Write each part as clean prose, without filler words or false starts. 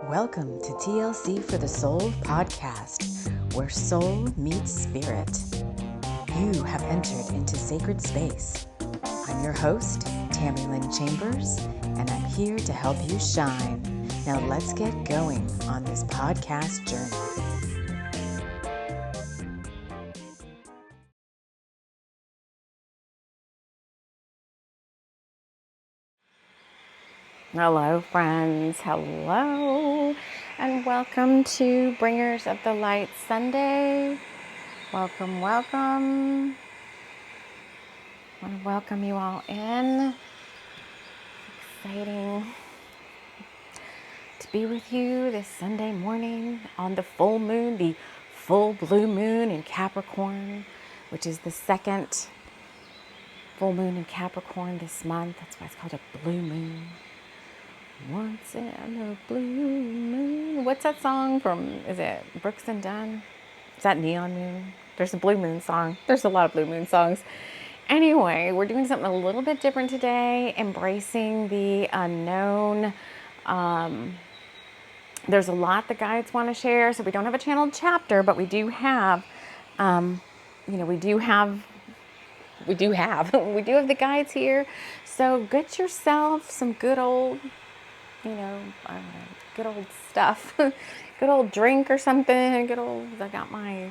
Welcome to TLC for the Soul podcast, where soul meets spirit. You have entered into sacred space. I'm your host, TAMI Chambers, and I'm here to help you shine. Now let's get going on this podcast journey. Hello, friends. Hello, and welcome to Bringers of the Light Sunday. Welcome, welcome. I want to welcome you all in. It's exciting to be with you this Sunday morning on the full moon, the full blue moon in Capricorn, which is the second full moon in Capricorn this month. That's why it's called a blue moon. Once in a blue moon. What's that song from, is it Brooks and Dunn? Is that Neon Moon? There's a blue moon song. There's a lot of blue moon songs. Anyway, we're doing something a little bit different today, embracing the unknown. There's a lot the guides want to share, so we don't have a channeled chapter, but we do have, we do have the guides here. So get yourself some good old, good old stuff, good old drink or something, I got my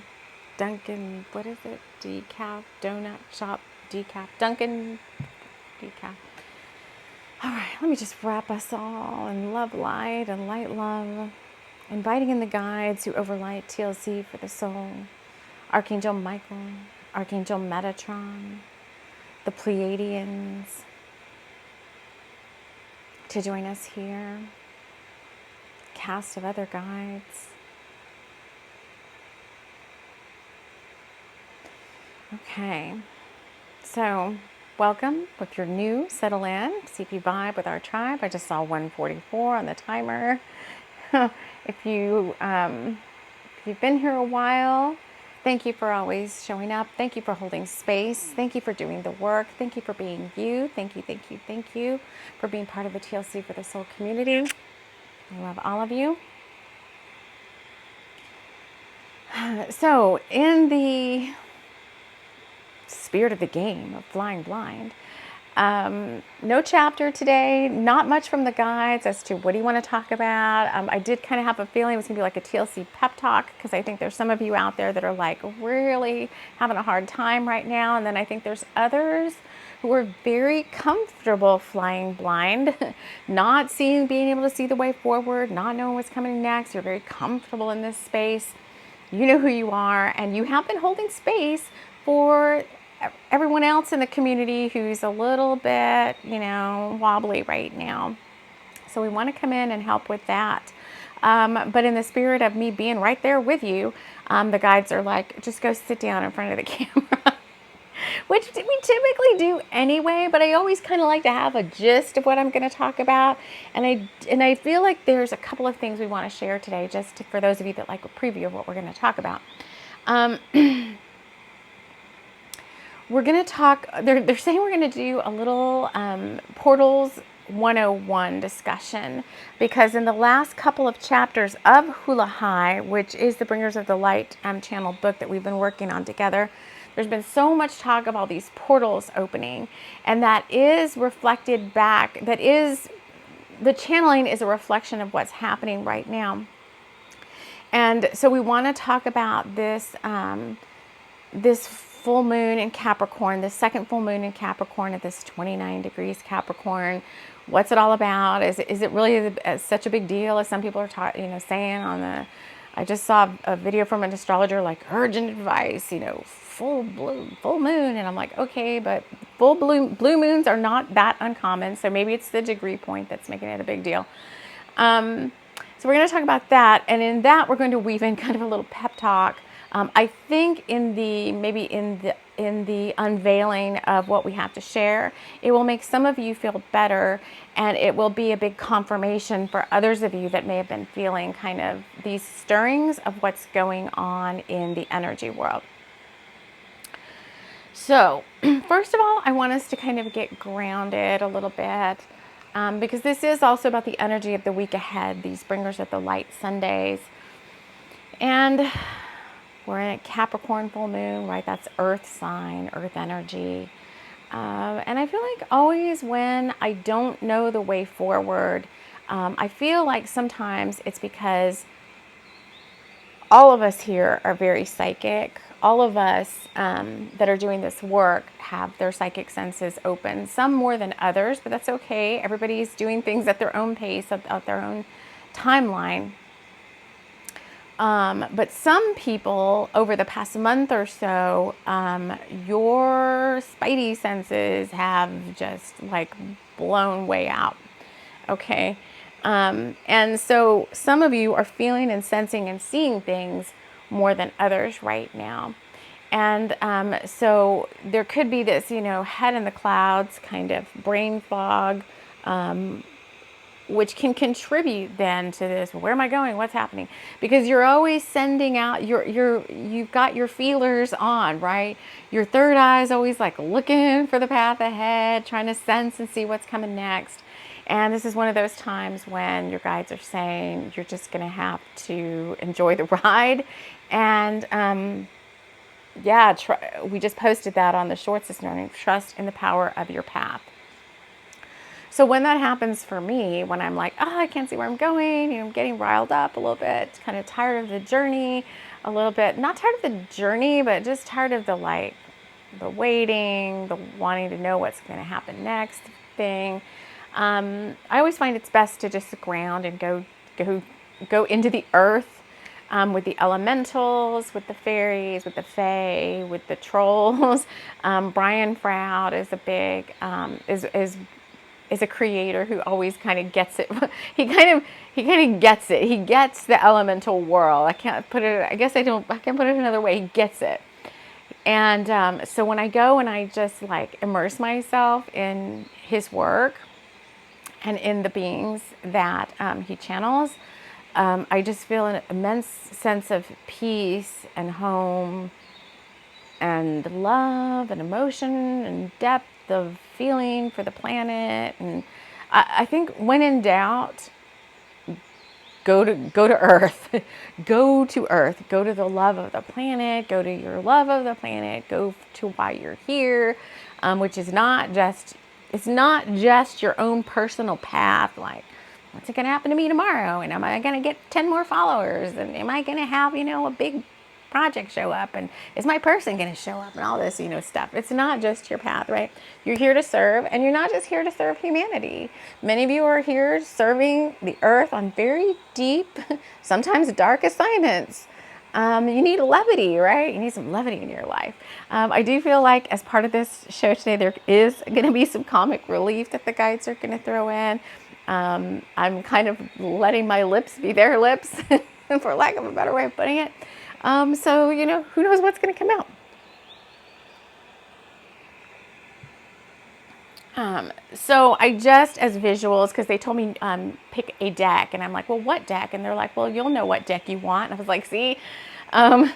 Dunkin', what is it? Decaf, donut shop, decaf, Dunkin' decaf. All right, let me just wrap us all in love, light, and light love, inviting in the guides who overlight TLC for the soul, Archangel Michael, Archangel Metatron, the Pleiadians, to join us here, cast of other guides. Okay, so welcome. If you're new, settle in, see if you vibe with our tribe. I just saw 144 on the timer. If you've been here a while, thank you for always showing up. Thank you for holding space. Thank you for doing the work. Thank you for being you. Thank you for being part of the TLC for the Soul community. I love all of you. So, in the spirit of the game of flying blind, no chapter today, not much from the guides as to what do you want to talk about. I did kind of have a feeling it was going to be like a TLC pep talk, because I think there's some of you out there that are like really having a hard time right now. And then I think there's others who are very comfortable flying blind, not being able to see the way forward, not knowing what's coming next. You're very comfortable in this space. You know who you are, and you have been holding space for everyone else in the community who's a little bit, wobbly right now. So we want to come in and help with that. But in the spirit of me being right there with you, the guides are like, just go sit down in front of the camera, which we typically do anyway, but I always kind of like to have a gist of what I'm going to talk about. And I feel like there's a couple of things we want to share today, just for those of you that like a preview of what we're going to talk about. We're going to talk, they're saying we're going to do a little Portals 101 discussion, because in the last couple of chapters of Hula High, which is the Bringers of the Light channel book that we've been working on together, there's been so much talk of all these portals opening, and that is reflected back, the channeling is a reflection of what's happening right now. And so we want to talk about this, this full moon in Capricorn, the second full moon in Capricorn at this 29 degrees Capricorn. What's it all about? Is it really such a big deal as some people are saying on the, I just saw a video from an astrologer like urgent advice, full moon, and I'm like, okay, but full blue moons are not that uncommon, so maybe it's the degree point that's making it a big deal. So we're going to talk about that, and in that we're going to weave in kind of a little pep talk. I think in the unveiling of what we have to share, it will make some of you feel better, and it will be a big confirmation for others of you that may have been feeling kind of these stirrings of what's going on in the energy world. So first of all, I want us to kind of get grounded a little bit. because this is also about the energy of the week ahead, these bringers of the light Sundays. And we're in a Capricorn full moon, right? That's earth sign, earth energy. And I feel like always when I don't know the way forward, I feel like sometimes it's because all of us here are very psychic. All of us that are doing this work have their psychic senses open, some more than others, but that's okay. Everybody's doing things at their own pace, at their own timeline. But some people over the past month or so, your spidey senses have just like blown way out. Okay. And so some of you are feeling and sensing and seeing things more than others right now. And so there could be this, head in the clouds kind of brain fog, which can contribute then to this, where am I going? What's happening? Because you're always sending out, you've got your feelers on, right? Your third eye is always like looking for the path ahead, trying to sense and see what's coming next. And this is one of those times when your guides are saying you're just going to have to enjoy the ride. And we just posted that on the shorts this morning, trust in the power of your path. So when that happens for me, when I'm like, I can't see where I'm going, I'm getting riled up a little bit, kind of tired of the journey a little bit, not tired of the journey, but just tired of the waiting, the wanting to know what's going to happen next thing. I always find it's best to just ground and go into the earth, with the elementals, with the fairies, with the fae, with the trolls. Brian Froud is a big, is a creator who always kind of gets it. He kind of gets it. He gets the elemental world. I can't put it another way. He gets it. And so when I go and I just like immerse myself in his work and in the beings that he channels, I just feel an immense sense of peace and home and love and emotion and depth of feeling for the planet. And I think when in doubt, go to earth. Go to earth. Go to the love of the planet. Go to your love of the planet. Go to why you're here, which is not just your own personal path, like what's it going to happen to me tomorrow, and am I going to get 10 more followers, and am I going to have a big project show up, and is my person going to show up, and all this stuff. It's not just your path, right? You're here to serve, and you're not just here to serve humanity. Many of you are here serving the earth on very deep, sometimes dark assignments. You need levity, right? You need some levity in your life. I do feel like as part of this show today, there is going to be some comic relief that the guides are going to throw in. I'm kind of letting my lips be their lips, for lack of a better way of putting it. So, who knows what's going to come out. So I just, as visuals, because they told me pick a deck, and I'm like, well, what deck? And they're like, well, you'll know what deck you want. And I was like, see, I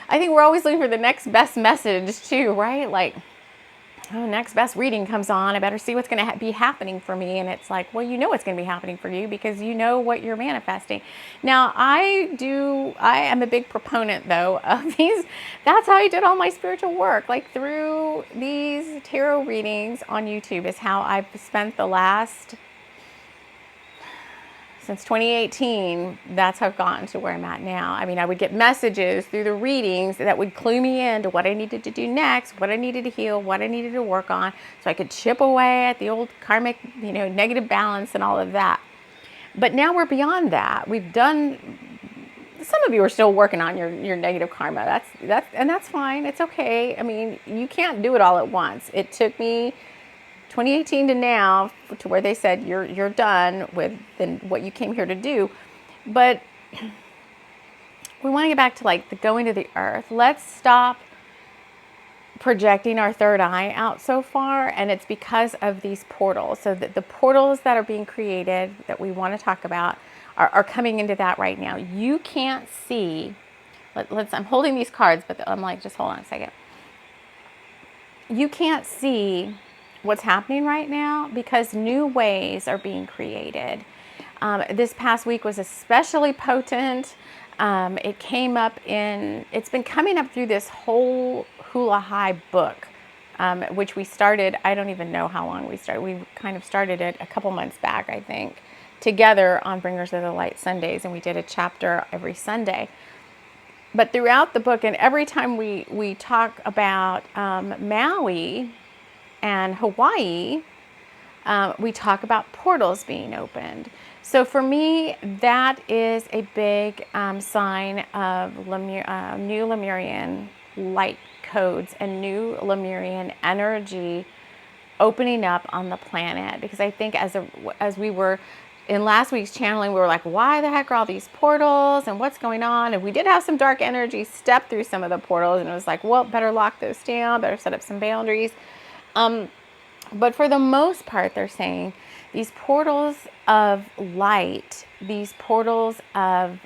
think we're always looking for the next best message too, right? Like, next best reading comes on, I better see what's going to be happening for me. And it's like, well, you know what's going to be happening for you because you know what you're manifesting. Now, I am a big proponent, though, of these. That's how I did all my spiritual work. Like, through these tarot readings on YouTube is how I've spent the last, since 2018, that's how I've gotten to where I'm at now. I mean, I would get messages through the readings that would clue me into what I needed to do next, what I needed to heal, what I needed to work on, so I could chip away at the old karmic, negative balance and all of that. But now we're beyond that. We've done, some of you are still working on your negative karma. That's fine. It's okay. I mean, you can't do it all at once. It took me 2018 to now, to where they said you're done with what you came here to do. But we want to get back to like the going to the earth. Let's stop projecting our third eye out so far, and it's because of these portals. So that the portals that are being created that we want to talk about are coming into that right now. You can't see. I'm holding these cards, but I'm like, just hold on a second. You can't see what's happening right now because new ways are being created. This past week was especially potent. It's been coming up through this whole Hula High book, which we started, I don't even know how long we started. We kind of started it a couple months back, I think, together on Bringers of the Light Sundays, and we did a chapter every Sunday. But throughout the book, and every time we talk about Maui and Hawaii, we talk about portals being opened. So for me, that is a big sign of new Lemurian light codes and new Lemurian energy opening up on the planet. Because I think as we were in last week's channeling, we were like, why the heck are all these portals and what's going on? And we did have some dark energy step through some of the portals, and it was like, well, better lock those down, better set up some boundaries. But for the most part, they're saying these portals of light, these portals of,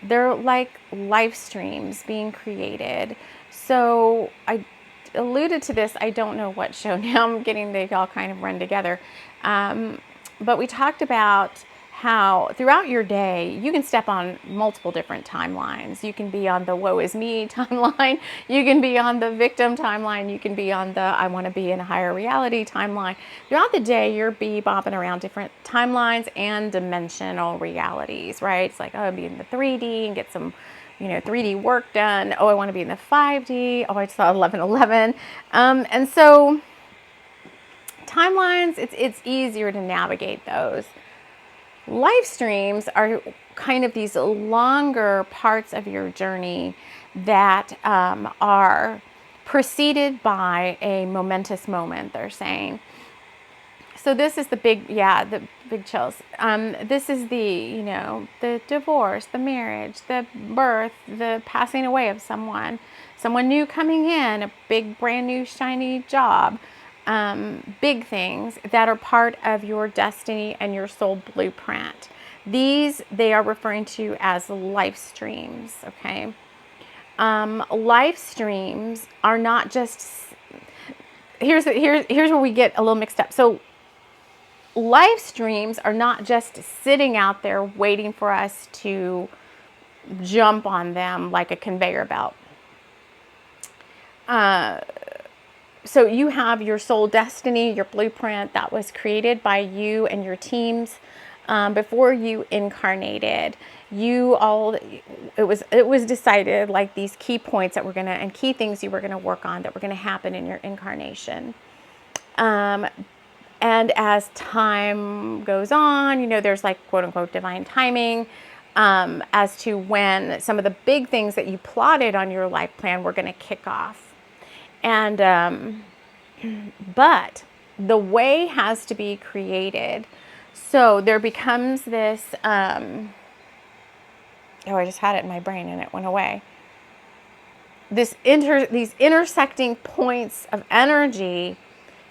they're like life streams being created. So I alluded to this, I don't know what show now, I'm getting they all kind of run together. But we talked about how throughout your day, you can step on multiple different timelines. You can be on the woe is me timeline. You can be on the victim timeline. You can be on the I want to be in a higher reality timeline. Throughout the day, you're bopping around different timelines and dimensional realities, right? It's like, oh, I'll be in the 3D and get some 3D work done. Oh, I want to be in the 5D. Oh, I saw 1111. And so timelines, it's easier to navigate those. Life streams are kind of these longer parts of your journey that are preceded by a momentous moment, they're saying. So this is the big chills. This is the divorce, the marriage, the birth, the passing away of someone new coming in, a big brand new shiny job. Big things that are part of your destiny and your soul blueprint. These they are referring to as life streams, okay? Life streams are not just, here's where we get a little mixed up. So life streams are not just sitting out there waiting for us to jump on them like a conveyor belt. So you have your soul destiny, your blueprint that was created by you and your teams before you incarnated. It was decided like these key points that and key things you were gonna work on that were gonna happen in your incarnation. And as time goes on, there's like quote unquote divine timing as to when some of the big things that you plotted on your life plan were gonna kick off. And, but the way has to be created. So there becomes this, I just had it in my brain and it went away. These intersecting points of energy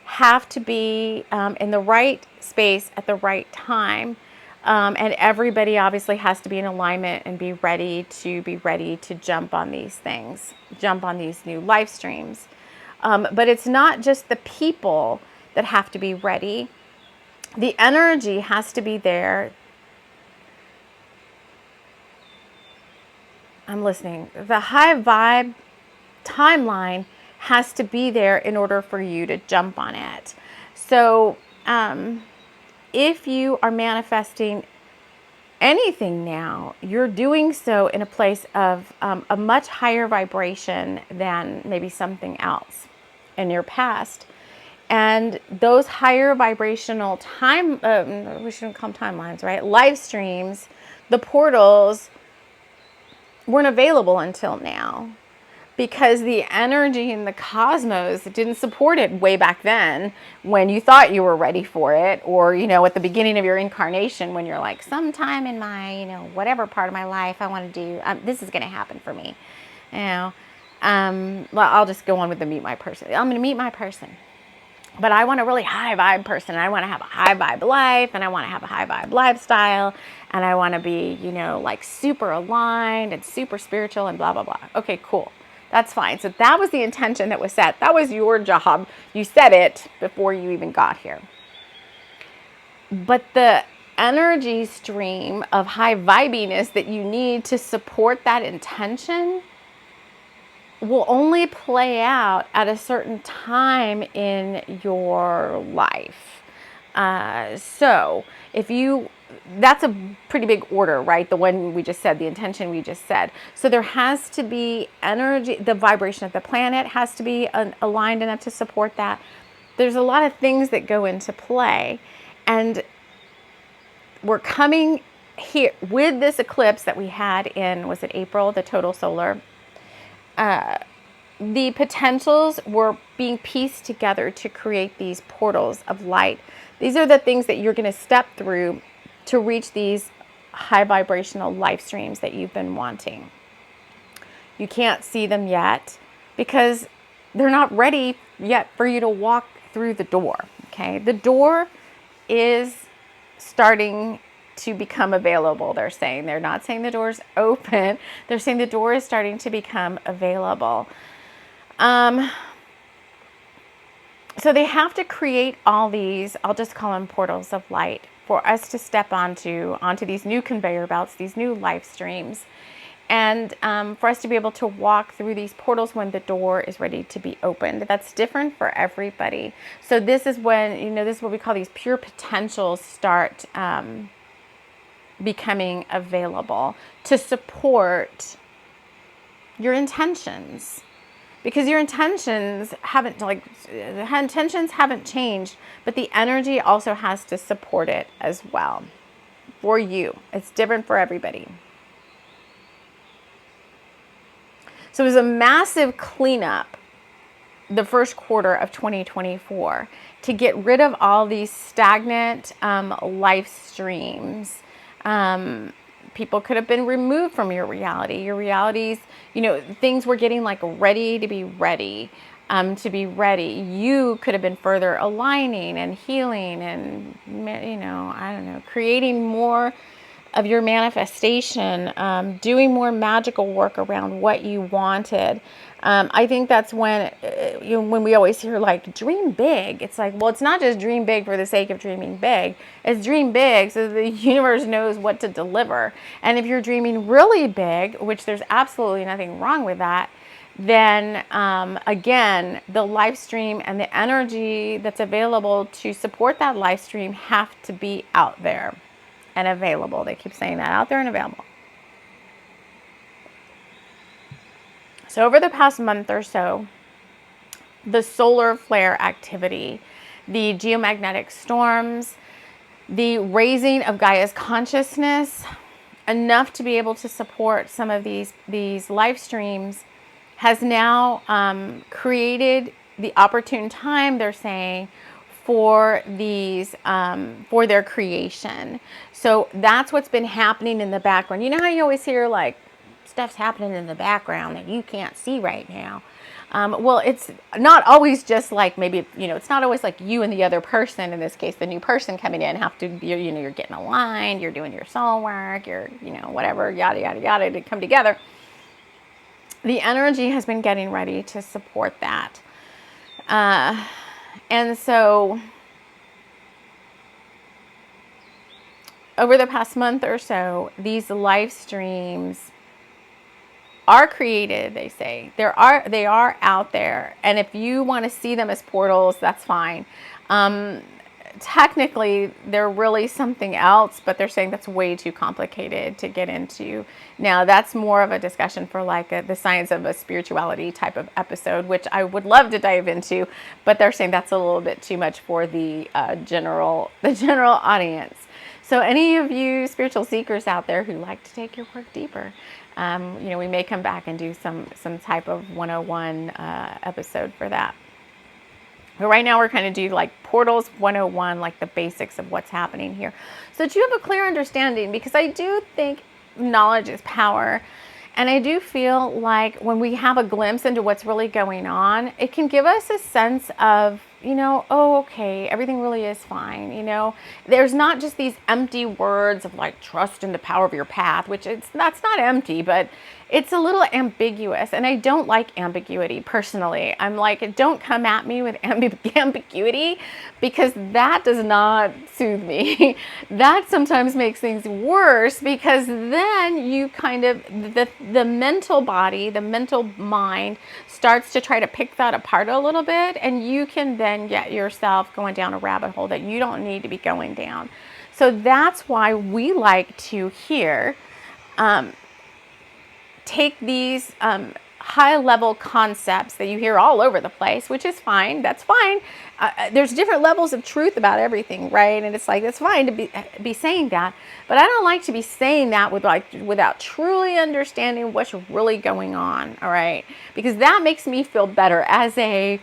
have to be in the right space at the right time. And everybody obviously has to be in alignment and be ready to jump on these things, jump on these new life streams. But it's not just the people that have to be ready. The energy has to be there. I'm listening. The high vibe timeline has to be there in order for you to jump on it. So if you are manifesting anything now, you're doing so in a place of a much higher vibration than maybe something else in your past. And those higher vibrational we shouldn't call them timelines, right? Live streams, the portals weren't available until now because the energy in the cosmos didn't support it way back then when you thought you were ready for it, or at the beginning of your incarnation when you're like, sometime in my whatever part of my life I want to do this is going to happen for me. Well, I'll just go on with the meet my person. I'm going to meet my person, but I want a really high vibe person. I want to have a high vibe life, and I want to have a high vibe lifestyle, and I want to be like super aligned and super spiritual and blah blah blah. Okay, cool. That's fine. So that was the intention that was set. That was your job. You set it before you even got here. But the energy stream of high vibiness that you need to support that intention will only play out at a certain time in your life. So if you, that's a pretty big order, right? The one we just said, the intention we just said. So there has to be energy, the vibration of the planet has to be aligned enough to support that. There's a lot of things that go into play. And we're coming here with this eclipse that we had in, was it April, the total solar? The potentials were being pieced together to create these portals of light. These are the things that you're going to step through to reach these high vibrational life streams that you've been wanting. You can't see them yet because they're not ready yet for you to walk through the door. Okay, the door is starting to become available. They're saying, they're not saying the door's open. They're saying the door is starting to become available. So they have to create all these, I'll just call them portals of light, for us to step onto these new conveyor belts, these new life streams, and for us to be able to walk through these portals when the door is ready to be opened. That's different for everybody. So this is when, you know, this is what we call these pure potentials start becoming available to support your intentions. Because your intentions haven't changed, but the energy also has to support it as well for you. It's different for everybody. So it was a massive cleanup the first quarter of 2024 to get rid of all these stagnant life streams. People could have been removed from your reality. Your realities, you know, things were getting like ready to be ready. You could have been further aligning and healing and, you know, I don't know, creating more of your manifestation, doing more magical work around what you wanted. I think that's when we always hear like dream big. It's like, well, it's not just dream big for the sake of dreaming big. It's dream big so the universe knows what to deliver. And if you're dreaming really big, which there's absolutely nothing wrong with that, then again, the live stream and the energy that's available to support that live stream have to be out there and available. They keep saying that, out there and available. So over the past month or so, the solar flare activity, the geomagnetic storms, the raising of Gaia's consciousness, enough to be able to support some of these live streams, has now created the opportune time, they're saying, for these for their creation. So that's what's been happening in the background. You know how you always hear like stuff's happening in the background that you can't see right now. Well, it's not always just like, maybe, you know, it's not always like you and the other person, in this case, the new person coming in, have to, you know, you're getting aligned, you're doing your soul work, you're, you know, whatever, yada, yada, yada, to come together. The energy has been getting ready to support that. And so over the past month or so, these live streams are created, they say. They are out there. And if you want to see them as portals, that's fine. Technically, they're really something else, but they're saying that's way too complicated to get into. Now, that's more of a discussion for like the science of a spirituality type of episode, which I would love to dive into, but they're saying that's a little bit too much for the general audience. So any of you spiritual seekers out there who like to take your work deeper, you know, we may come back and do some type of 101 episode for that. But right now we're kind of do like portals 101, like the basics of what's happening here, so that you have a clear understanding, because I do think knowledge is power. And I do feel like when we have a glimpse into what's really going on, it can give us a sense of oh, okay, everything really is fine. There's not just these empty words of like trust in the power of your path, which that's not empty, but it's a little ambiguous. And I don't like ambiguity personally. I'm like, don't come at me with ambiguity, because that does not soothe me. That sometimes makes things worse, because then you kind of, the mental body, the mental mind starts to try to pick that apart a little bit, and you can then get yourself going down a rabbit hole that you don't need to be going down. So that's why we like to here take these high level concepts that you hear all over the place, which is fine. That's fine. There's different levels of truth about everything, right? And it's like, it's fine to be saying that, but I don't like to be saying that without truly understanding what's really going on. All right, because that makes me feel better as a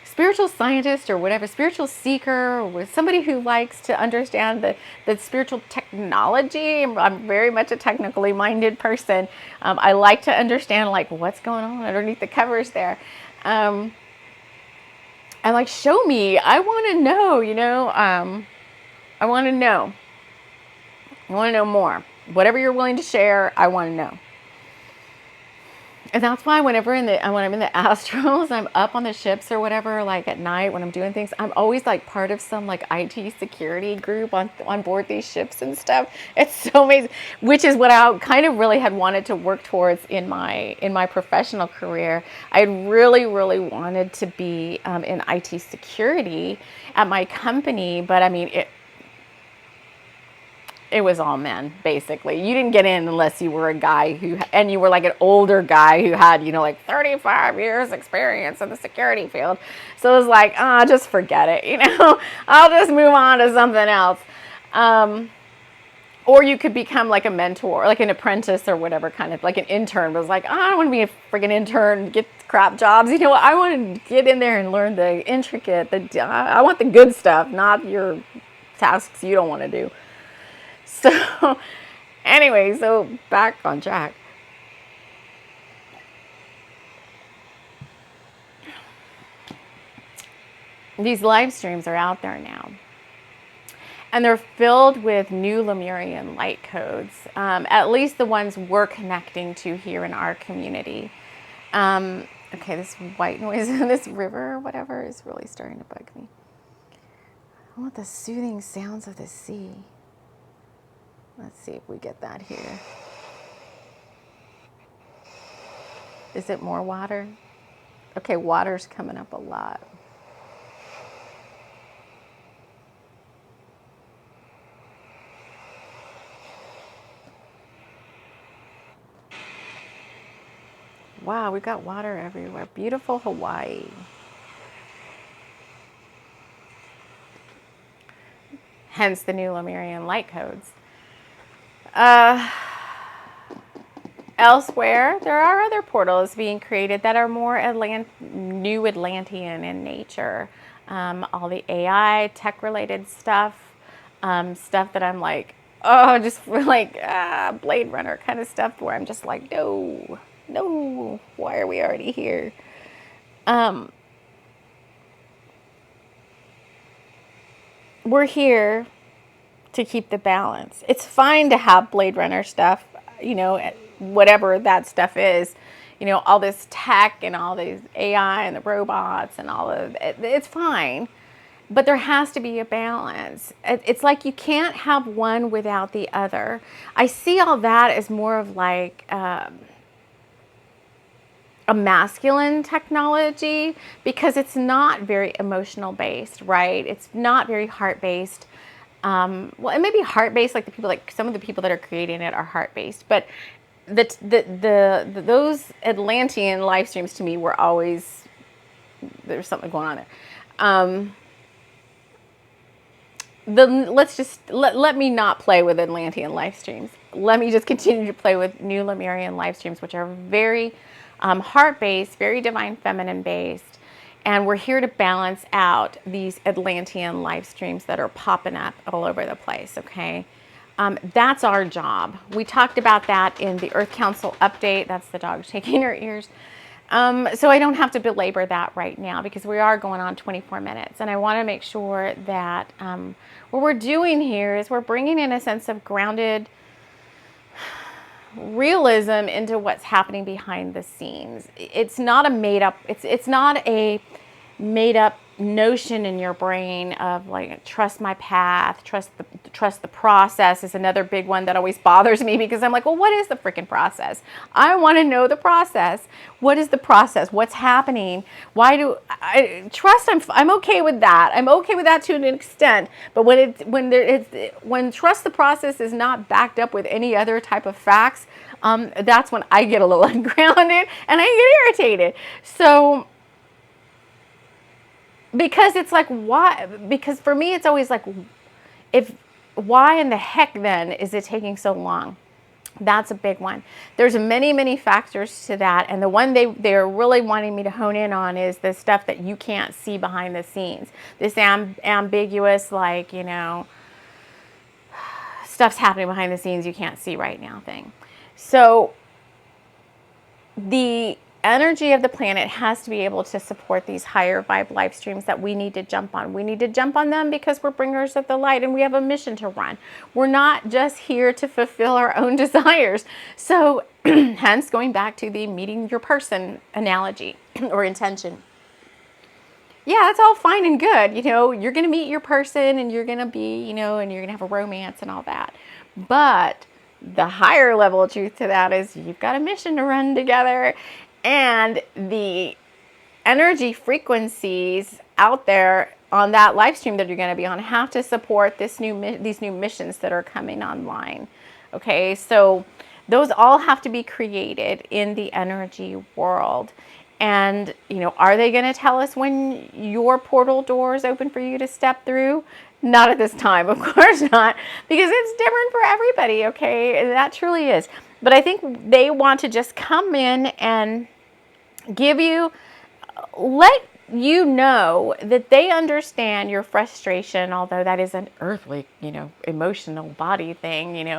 spiritual scientist or whatever, spiritual seeker, or somebody who likes to understand the spiritual technology. I'm very much a technically minded person. I like to understand like what's going on underneath the covers there. And like, show me, I want to know, I want to know. I want to know more. Whatever you're willing to share, I want to know. And that's why when I'm in the astrals, I'm up on the ships or whatever, like at night when I'm doing things, I'm always like part of some like IT security group on board these ships and stuff. It's so amazing, which is what I kind of really had wanted to work towards in my professional career. I really, really wanted to be in IT security at my company, but I mean, it was all men, basically. You didn't get in unless you were a guy and you were like an older guy who had, like 35 years experience in the security field. So it was like, just forget it, I'll just move on to something else. Or you could become like a mentor, like an apprentice or whatever, kind of like an intern. But it was like, I don't want to be a friggin' intern, get crap jobs. I want to get in there and learn the intricate, I want the good stuff, not your tasks you don't want to do. So anyway, so back on track. These live streams are out there now. And they're filled with new Lemurian light codes, at least the ones we're connecting to here in our community. Okay, this white noise in this river or whatever is really starting to bug me. I want the soothing sounds of the sea. Let's see if we get that here. Is it more water? Okay, water's coming up a lot. Wow, we've got water everywhere. Beautiful Hawaii. Hence the new Lemurian light codes. Elsewhere, there are other portals being created that are more new Atlantean in nature. All the AI, tech-related stuff, stuff that I'm like, just like Blade Runner kind of stuff, where I'm just like, no, why are we already here? We're here to keep the balance. It's fine to have Blade Runner stuff, whatever that stuff is, all this tech and all these AI and the robots and all of it, it's fine. But there has to be a balance. It's like you can't have one without the other. I see all that as more of like a masculine technology, because it's not very emotional based, right? It's not very heart based. Well, it may be heart based, like some of the people that are creating it are heart based, but those Atlantean live streams to me were always, there's something going on there. Let me not play with Atlantean live streams. Let me just continue to play with new Lemurian live streams, which are very heart-based, very divine feminine based. And we're here to balance out these Atlantean live streams that are popping up all over the place, okay? That's our job. We talked about that in the Earth Council update. That's the dog shaking her ears. So I don't have to belabor that right now because we are going on 24 minutes. And I want to make sure that what we're doing here is we're bringing in a sense of grounded realism into what's happening behind the scenes. It's not a made up, it's not a made up notion in your brain of like, trust my path, trust the process is another big one that always bothers me because I'm like, well, what is the freaking process? I want to know the process. What is the process? What's happening? Why do I trust? I'm okay with that. I'm okay with that to an extent. But when trust the process is not backed up with any other type of facts, that's when I get a little ungrounded and I get irritated. So because it's like, why? Because for me, it's always like, why in the heck then is it taking so long? That's a big one. There's many, many factors to that. And the one they're really wanting me to hone in on is the stuff that you can't see behind the scenes. This ambiguous, like, stuff's happening behind the scenes you can't see right now thing. So the energy of the planet has to be able to support these higher vibe live streams that we need to jump on. We need to jump on them because we're bringers of the light and we have a mission to run. We're not just here to fulfill our own desires. So hence going back to the meeting your person analogy or intention. Yeah, that's all fine and good. You're going to meet your person and you're going to be, and you're going to have a romance and all that. But the higher level truth to that is you've got a mission to run together. And the energy frequencies out there on that live stream that you're going to be on have to support these new missions that are coming online. Okay, so those all have to be created in the energy world. And, are they going to tell us when your portal door is open for you to step through? Not at this time, of course not, because it's different for everybody, okay? And that truly is. But I think they want to just come in and let you know that they understand your frustration, although that is an earthly, emotional body thing,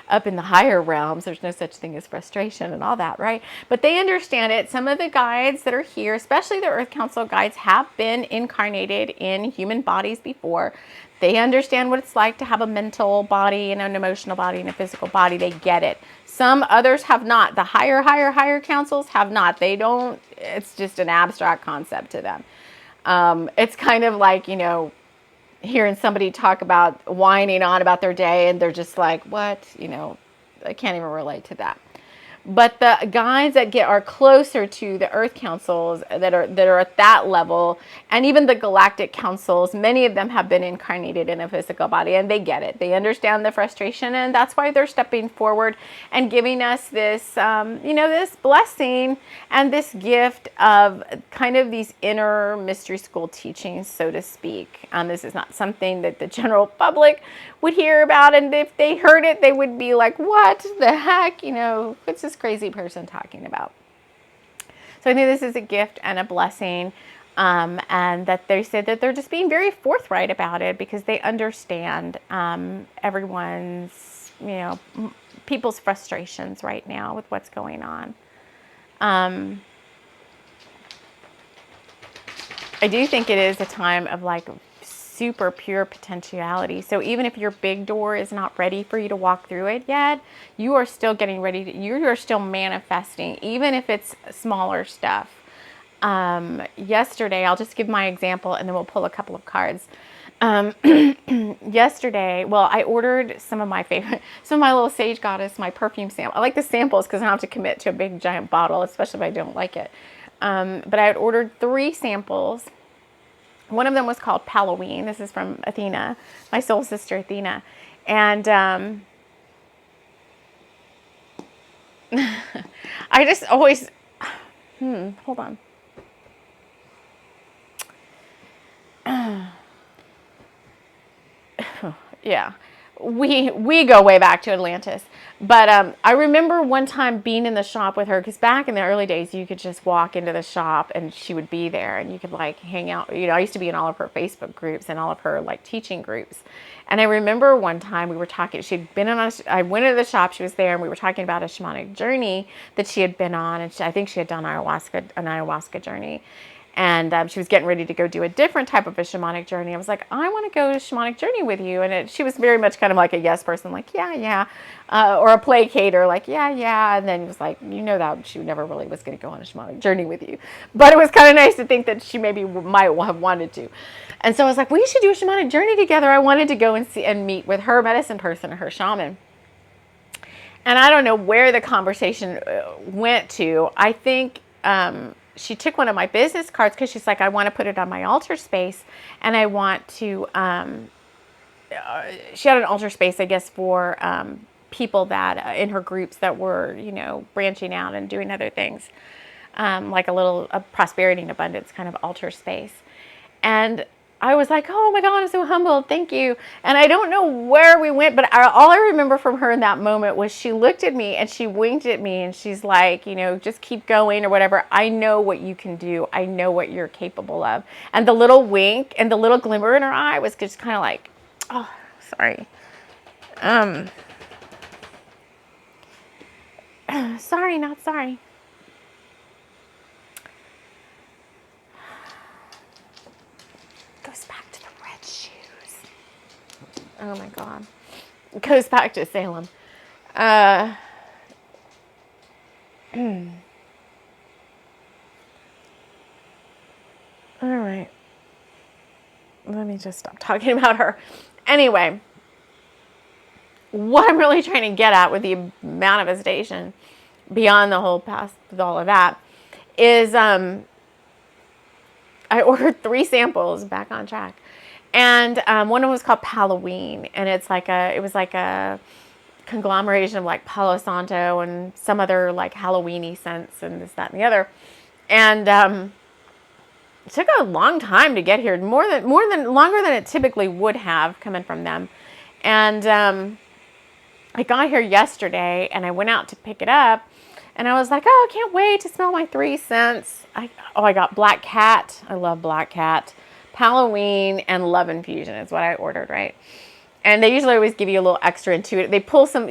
up in the higher realms. There's no such thing as frustration and all that, right? But they understand it. Some of the guides that are here, especially the Earth Council guides, have been incarnated in human bodies before. They understand what it's like to have a mental body and an emotional body and a physical body. They get it. Some others have not. The higher councils have not. They don't, it's just an abstract concept to them. It's kind of like, hearing somebody talk about whining on about their day and they're just like, what? I can't even relate to that. But the guides that are closer to the Earth Councils that are at that level, and even the galactic councils, many of them have been incarnated in a physical body, and they get it. They understand the frustration, and that's why they're stepping forward and giving us this, this blessing and this gift of kind of these inner mystery school teachings, so to speak. This is not something that the general public would hear about, and if they heard it, they would be like, what the heck? What's this crazy person talking about? So I think this is a gift and a blessing, and that they said that they're just being very forthright about it because they understand everyone's, people's frustrations right now with what's going on. I do think it is a time of like super pure potentiality. So even if your big door is not ready for you to walk through it yet, you are still getting ready to, you are still manifesting, even if it's smaller stuff. Yesterday, I'll just give my example and then we'll pull a couple of cards. Yesterday, well, I ordered some of my little Sage Goddess, my perfume sample. I like the samples because I don't have to commit to a big giant bottle, especially if I don't like it. But I had ordered 3 samples. One of them was called Halloween. This is from Athena, my soul sister Athena. And I just always, hold on. Yeah. we go way back to Atlantis. But I remember one time being in the shop with her, because back in the early days, you could just walk into the shop and she would be there and you could like hang out. You know, I used to be in all of her Facebook groups and all of her like teaching groups. And I remember one time we were talking, she'd been on, I went into the shop, she was there, and we were talking about a shamanic journey that she had been on. And I think she had done an ayahuasca journey. And she was getting ready to go do a different type of a shamanic journey. I was like, I want to go to a shamanic journey with you. And she was very much kind of like a yes person, like, yeah, yeah. Or a placater, like, yeah, yeah. And then it was like, you know that she never really was going to go on a shamanic journey with you. But it was kind of nice to think that she maybe might have wanted to. And so I was like, we should do a shamanic journey together. I wanted to go and see and meet with her medicine person, her shaman. And I don't know where the conversation went to. I think she took one of my business cards because she's like, I want to put it on my altar space. And I want to, she had an altar space, I guess, for people that in her groups that were, you know, branching out and doing other things, like a prosperity and abundance kind of altar space. And I was like, oh my God, I'm so humbled. Thank you. And I don't know where we went, but all I remember from her in that moment was she looked at me and she winked at me and she's like, you know, just keep going or whatever. I know what you can do. I know what you're capable of. And the little wink and the little glimmer in her eye was just kind of like, oh, sorry. Sorry, not sorry. Goes back to the red shoes. Oh my God. It goes back to Salem. All right. Let me just stop talking about her. Anyway, what I'm really trying to get at with the manifestation beyond the whole past with all of that is I ordered 3 samples, back on track. And one of them was called Halloween. And it was like a conglomeration of like Palo Santo and some other like Halloween-y scents and this, that, and the other. And it took a long time to get here, longer than it typically would have coming from them. And I got here yesterday and I went out to pick it up. And I was like, oh, I can't wait to smell my 3 scents. I got Black Cat. I love Black Cat. Halloween and Love Infusion is what I ordered, right? And they usually always give you a little extra intuitive. They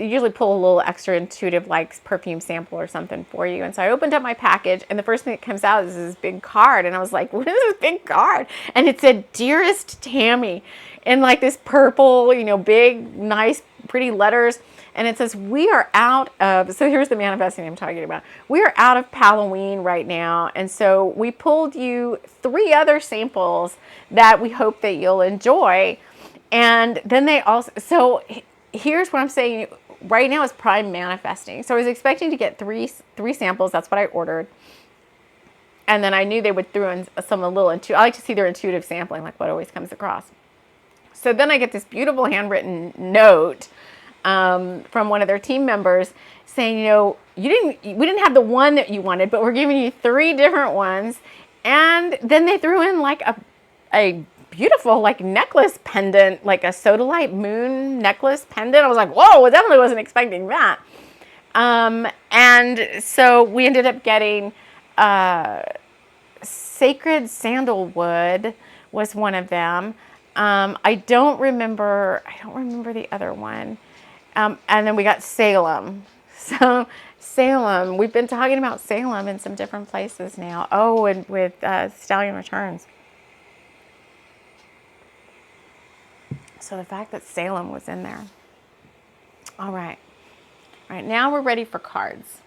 usually pull a little extra intuitive like perfume sample or something for you. And so I opened up my package and the first thing that comes out is this big card. And I was like, what is this big card? And it said, Dearest Tammy, in like this purple, you know, big, nice, pretty letters. And it says, we are out of, so here's the manifesting I'm talking about. We are out of Halloween right now. And so we pulled you 3 other samples that we hope that you'll enjoy. And then they also, so here's what I'm saying. Right now is prime manifesting. So I was expecting to get three samples. That's what I ordered. And then I knew they would throw in some a little I like to see their intuitive sampling, like what always comes across. So then I get this beautiful handwritten note from one of their team members saying, you know, we didn't have the one that you wanted, but we're giving you 3 different ones. And then they threw in like a beautiful like necklace pendant, like a sodalite moon necklace pendant. I was like, whoa, I definitely wasn't expecting that. And so we ended up getting sacred sandalwood was one of them. I don't remember the other one. And then we got Salem. So Salem, we've been talking about Salem in some different places now. Oh, and with Stallion Returns. So the fact that Salem was in there. All right. All right, now we're ready for cards.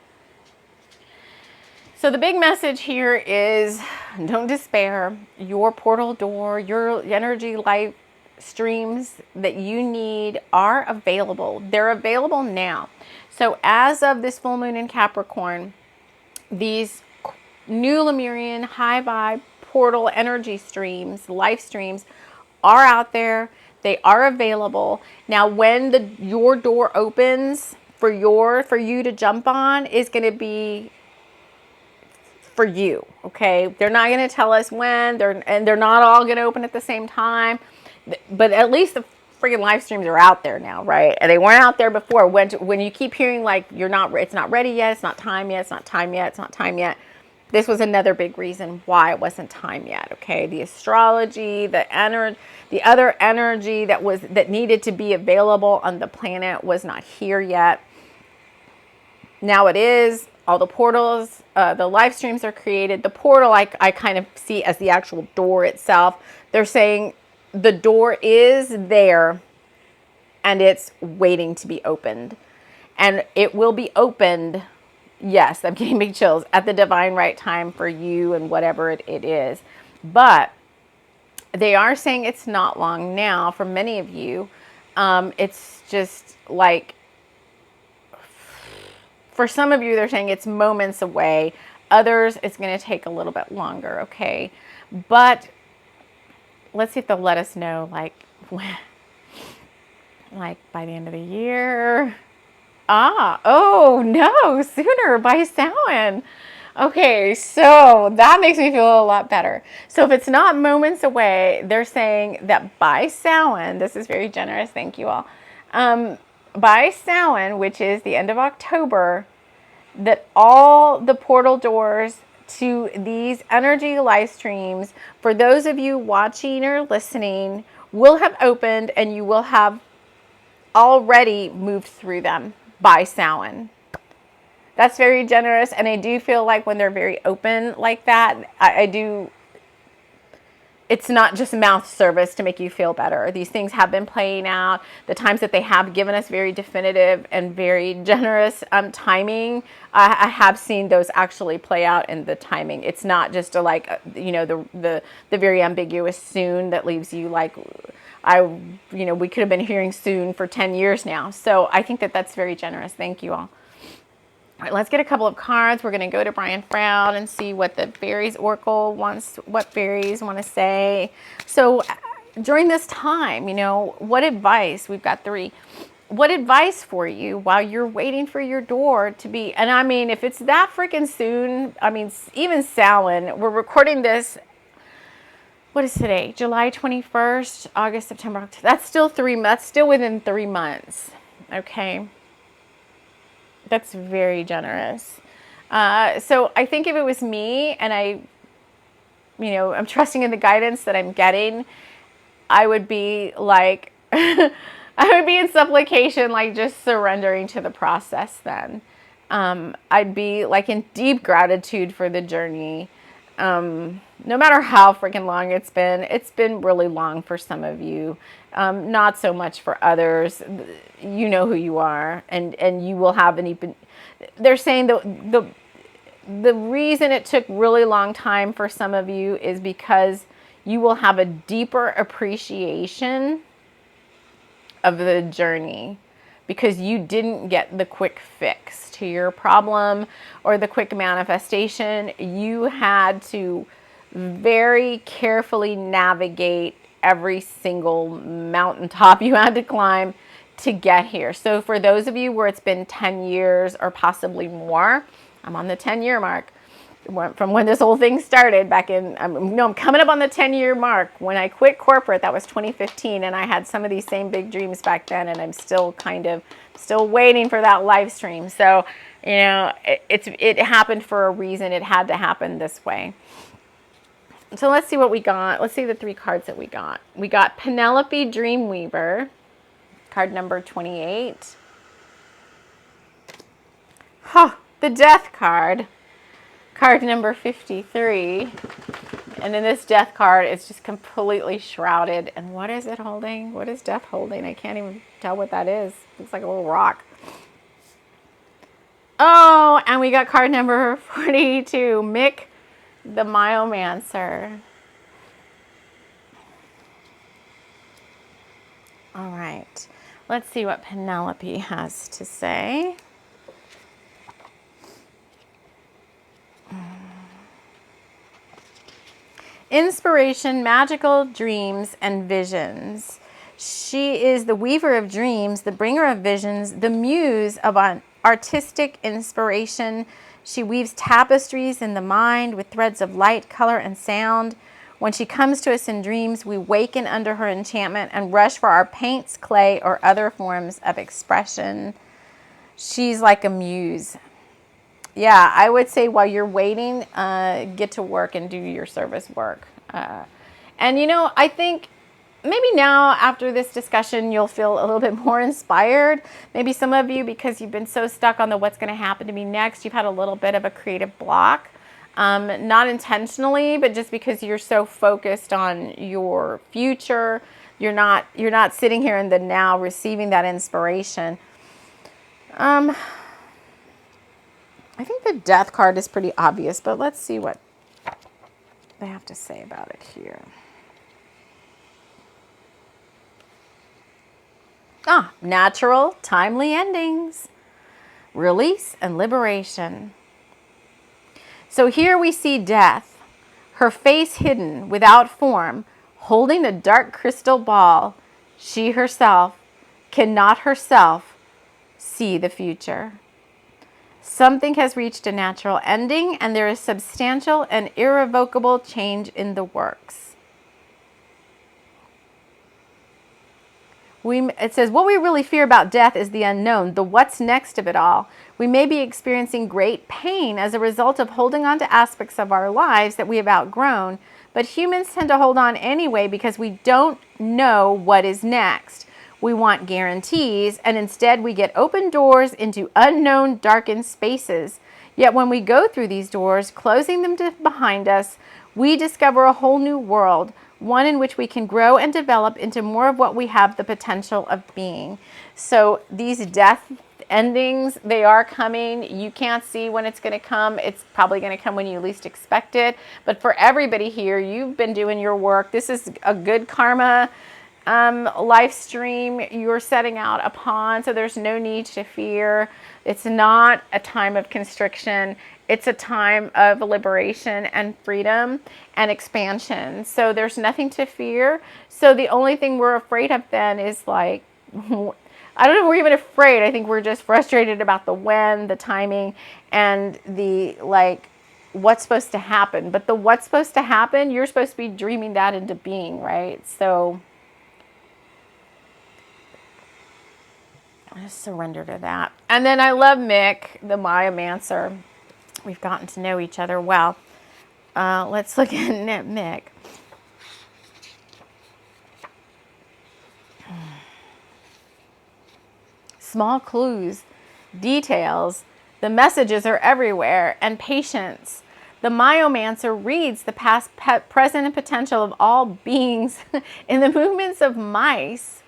So the big message here is don't despair. Your portal door, your energy life streams that you need are available. They're available now. So as of this full moon in Capricorn, these new Lemurian high vibe portal energy streams, life streams are out there. They are available. Now when your door opens for you to jump on is going to be for you, okay? They're not going to tell us when, they're not all going to open at the same time, but at least freaking live streams are out there now, right? And they weren't out there before. When you keep hearing like it's not ready yet, it's not time yet, it's not time yet, it's not time yet. This was another big reason why it wasn't time yet. Okay, the astrology, the other energy that needed to be available on the planet was not here yet. Now it is. All the portals, the live streams are created. The portal I kind of see as the actual door itself. They're saying the door is there and it's waiting to be opened. And it will be opened, yes, I'm getting big chills, at the divine right time for you and whatever it is. But they are saying it's not long now for many of you. It's just like, for some of you, they're saying it's moments away. Others, it's going to take a little bit longer, okay? But let's see if they'll let us know, like by the end of the year. Oh, no, sooner, by Samhain. Okay, so that makes me feel a lot better. So if it's not moments away, they're saying that by Samhain, this is very generous, thank you all. By Samhain, which is the end of October, that all the portal doors to these energy live streams, for those of you watching or listening, will have opened and you will have already moved through them by Samhain. That's very generous, and I do feel like when they're very open like that, I do, it's not just mouth service to make you feel better. These things have been playing out. The times that they have given us very definitive and very generous timing, I have seen those actually play out in the timing. It's not just a, like, the very ambiguous soon that leaves you like, we could have been hearing soon for 10 years now. So I think that that's very generous. Thank you all. All right, let's get a couple of cards. We're going to go to Brian Froud and see what the fairies oracle wants, what fairies want to say. So during this time, what advice, we've got 3, what advice for you while you're waiting for your door to be, and I mean, if it's that freaking soon, I mean, even Samhain, we're recording this, what is today? July 21st, August, September, October. That's still within 3 months. Okay. That's very generous. So I think if it was me and I'm trusting in the guidance that I'm getting, I would be like, I would be in supplication, like just surrendering to the process then. I'd be like in deep gratitude for the journey. No matter how freaking long it's been really long for some of you. Not so much for others. You know who you are, and you will have they're saying the reason it took really long time for some of you is because you will have a deeper appreciation of the journey, because you didn't get the quick fix to your problem or the quick manifestation. You had to very carefully navigate every single mountaintop you had to climb to get here. So for those of you where it's been 10 years or possibly more, I'm on the 10-year mark from when this whole thing started back in, I'm coming up on the 10-year mark. When I quit corporate, that was 2015, and I had some of these same big dreams back then, and I'm still still waiting for that live stream. So, it happened for a reason. It had to happen this way. So let's see what we got. Let's see the 3 cards that we got. We got Penelope Dreamweaver, card number 28. The Death card, card number 53. And in this Death card, it's just completely shrouded. And what is it holding? What is Death holding? I can't even tell what that is. Looks like a little rock. Oh, and we got card number 42, Mick the Myomancer. All right, let's see what Penelope has to say. Inspiration, magical dreams, and visions. She is the weaver of dreams, the bringer of visions, the muse of artistic inspiration. She weaves tapestries in the mind with threads of light, color, and sound. When she comes to us in dreams, we waken under her enchantment and rush for our paints, clay, or other forms of expression. She's like a muse. Yeah, I would say while you're waiting, get to work and do your service work. And I think maybe now after this discussion, you'll feel a little bit more inspired. Maybe some of you, because you've been so stuck on the what's going to happen to me next, you've had a little bit of a creative block. Not intentionally, but just because you're so focused on your future, you're not sitting here in the now receiving that inspiration. I think the death card is pretty obvious, but let's see what they have to say about it here. Natural, timely endings, release and liberation. So here we see death, her face hidden without form, holding a dark crystal ball. She herself cannot herself see the future. Something has reached a natural ending, and there is substantial and irrevocable change in the works. It says, what we really fear about death is the unknown, the what's next of it all. We may be experiencing great pain as a result of holding on to aspects of our lives that we have outgrown, but humans tend to hold on anyway because we don't know what is next. We want guarantees, and instead we get open doors into unknown, darkened spaces. Yet when we go through these doors, closing them behind us, we discover a whole new world, one in which we can grow and develop into more of what we have the potential of being. So these death endings, they are coming. You can't see when it's going to come. It's probably going to come when you least expect it. But for everybody here, you've been doing your work. This is a good karma live stream you're setting out upon, so there's no need to fear. It's not a time of constriction. It's a time of liberation and freedom and expansion. So there's nothing to fear. So the only thing we're afraid of then is like, I don't know if we're even afraid. I think we're just frustrated about the when, the timing, and the like, what's supposed to happen. But the what's supposed to happen, you're supposed to be dreaming that into being, right? So I just surrender to that. And then I love Mick, the Mayomancer. We've gotten to know each other well. Let's look at Mick. Small clues, details, the messages are everywhere, and patience. The Mayomancer reads the past, present, and potential of all beings in the movements of mice.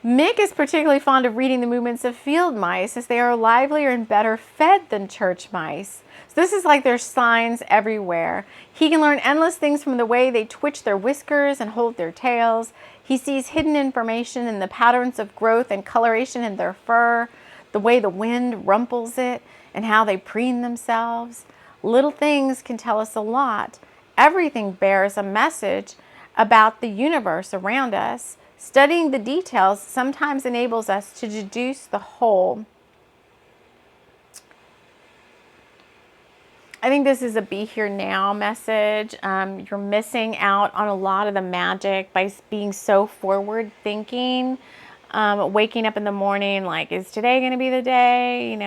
Mick is particularly fond of reading the movements of field mice, as they are livelier and better fed than church mice. So this is like there's signs everywhere. He can learn endless things from the way they twitch their whiskers and hold their tails. He sees hidden information in the patterns of growth and coloration in their fur, the way the wind rumples it, and how they preen themselves. Little things can tell us a lot. Everything bears a message about the universe around us. Studying the details sometimes enables us to deduce the whole. I think this is a be here now message. You're missing out on a lot of the magic by being so forward thinking. Waking up in the morning like, is today going to be the day?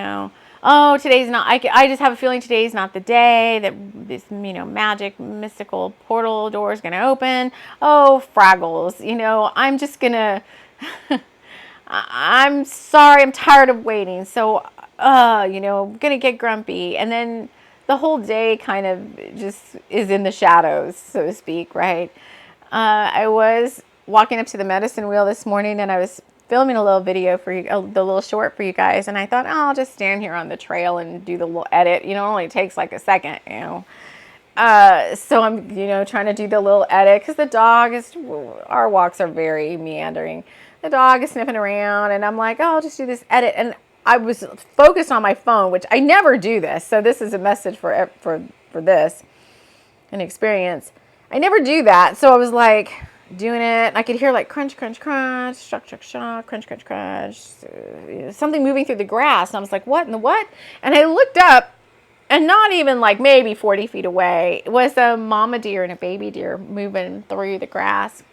Oh, today's not. I just have a feeling today's not the day that this, magic, mystical portal door is going to open. Oh, Fraggles, I'm just going to, I'm sorry, I'm tired of waiting. So, I'm going to get grumpy. And then the whole day kind of just is in the shadows, so to speak, right? I was walking up to the medicine wheel this morning, and I was filming a little video for you, the little short for you guys, and I thought, I'll just stand here on the trail and do the little edit. It only takes like a second, So I'm, trying to do the little edit because the dog is, our walks are very meandering. The dog is sniffing around, and I'm like, I'll just do this edit. And I was focused on my phone, which I never do this. So this is a message for this, an experience. I never do that. So I was like, doing it, and I could hear like crunch, crunch, crunch, shuck, shuck, shuck, crunch, crunch, crunch, something moving through the grass. And I was like, what in the what? And I looked up, and not even like maybe 40 feet away, was a mama deer and a baby deer moving through the grass.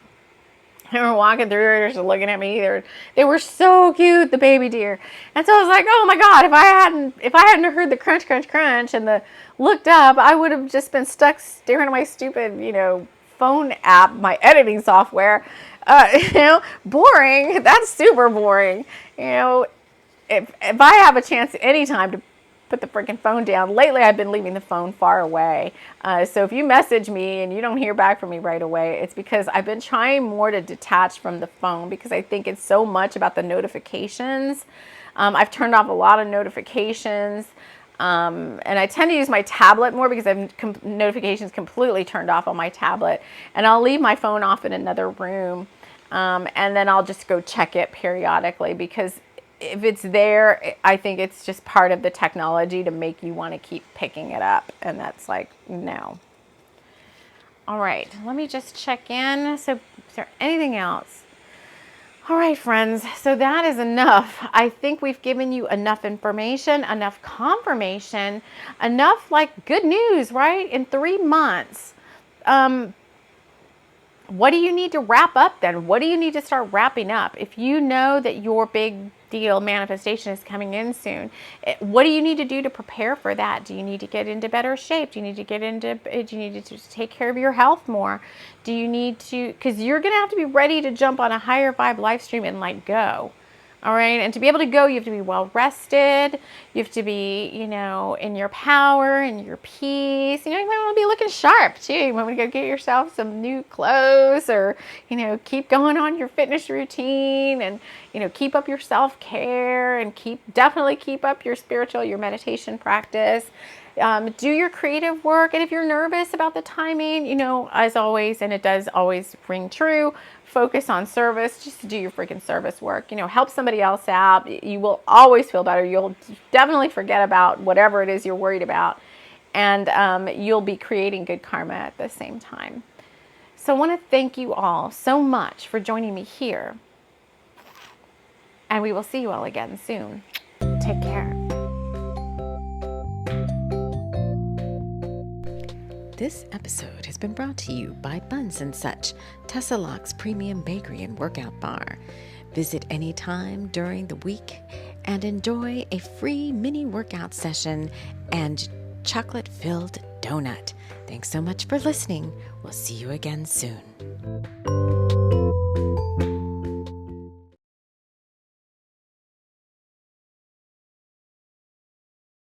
They were walking through, they're just looking at me. They were so cute, the baby deer. And so I was like, oh my God, if I hadn't heard the crunch, crunch, crunch and the looked up, I would have just been stuck staring at my stupid, phone app, my editing software. Boring. That's super boring. If I have a chance anytime to put the freaking phone down. Lately, I've been leaving the phone far away. So if you message me and you don't hear back from me right away, it's because I've been trying more to detach from the phone because I think it's so much about the notifications. I've turned off a lot of notifications. And I tend to use my tablet more because I have notifications completely turned off on my tablet. And I'll leave my phone off in another room. And then I'll just go check it periodically because if it's there, I think it's just part of the technology to make you want to keep picking it up. And that's like, no. All right, let me just check in. So is there anything else? All right, friends, so that is enough. I think we've given you enough information, enough confirmation, enough like good news, right? In 3 months. What do you need to wrap up then? What do you need to start wrapping up? If you know that your big deal manifestation is coming in soon, what do you need to do to prepare for that? Do you need to get into better shape? Do you need to take care of your health more? Do you need to, because you're going to have to be ready to jump on a higher vibe live stream and like go. All right. And to be able to go, you have to be well rested. You have to be, in your power and your peace. You might want to be looking sharp too. You might want to go get yourself some new clothes or, keep going on your fitness routine and, keep up your self-care and definitely keep up your your meditation practice. Do your creative work. And if you're nervous about the timing, as always, and it does always ring true, focus on service. Just do your freaking service work. Help somebody else out. You will always feel better. You'll definitely forget about whatever it is you're worried about. And you'll be creating good karma at the same time. So I want to thank you all so much for joining me here. And we will see you all again soon. Take care. This episode has been brought to you by Buns and Such, Tessa Locke's premium bakery and workout bar. Visit anytime during the week and enjoy a free mini workout session and chocolate-filled donut. Thanks so much for listening. We'll see you again soon.